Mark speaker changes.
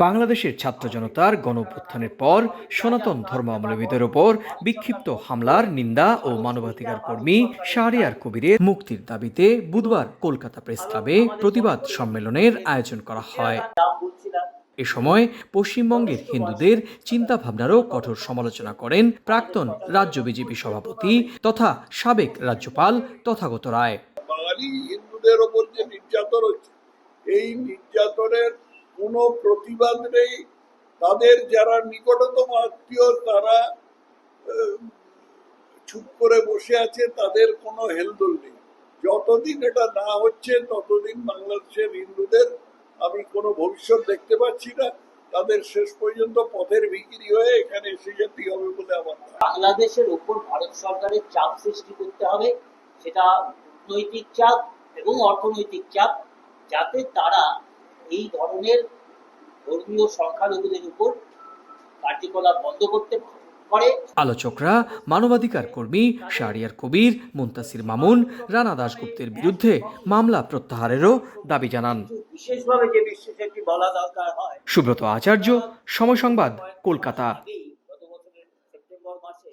Speaker 1: বাংলাদেশের ছাত্র জনতার গণঅভ্যুত্থানের পর সনাতন ধর্মাবলম্বীদের ওপর বিক্ষিপ্ত হামলার নিন্দা ও মানবাধিকার কর্মী শাহরিয়ার কবিরের মুক্তির দাবিতে বুধবার কলকাতা প্রেস ক্লাবে প্রতিবাদ সম্মেলনের আয়োজন করা হয়। এ সময় পশ্চিমবঙ্গের হিন্দুদের চিন্তাভাবনারও কঠোর সমালোচনা করেন প্রাক্তন রাজ্য বিজেপি সভাপতি তথা সাবেক রাজ্যপাল তথাগত রায়।
Speaker 2: বাঙালি হিন্দুদের ওপর যে নির্যাতন হচ্ছে, এই নির্যাতনের কোনো প্রতিবাদ নেই। তাদের যারা নিকটতম আত্মীয় তারা চুপ করে বসে আছে, তাদের কোনো হেলদোল নেই। যতদিন এটা না হচ্ছে ততদিন বাংলাদেশের হিন্দুদের আমি কোনো ভবিষ্যৎ দেখতে পাচ্ছি না। তাদের শেষ পর্যন্ত পথের ভিখিরি হয়ে এখানে এসে যেতে হবে বলে আমার
Speaker 3: বাংলাদেশের উপর ভারত সরকারের চাপ সৃষ্টি করতে হবে, সেটা কূটনৈতিক চাপ এবং অর্থনৈতিক চাপ, যাতে তারা এই ধরনের ধর্মীয় সংখ্যালঘুদের উপর কার্যকলাপ বন্ধ করতে পারে।
Speaker 1: আলোচকরা মানবাধিকার কর্মী শাহরিয়ার কবির, মুনতাসির মামুন, রানা দাশগুপ্তের বিরুদ্ধে মামলা প্রত্যাহারেরও দাবি জানান।
Speaker 3: বিশেষভাবে যে বিষয়টি বলা দরকার হয়।
Speaker 1: সুব্রত আচার্য, সময় সংবাদ, কলকাতা।
Speaker 3: গত বছরের সেপ্টেম্বর মাসে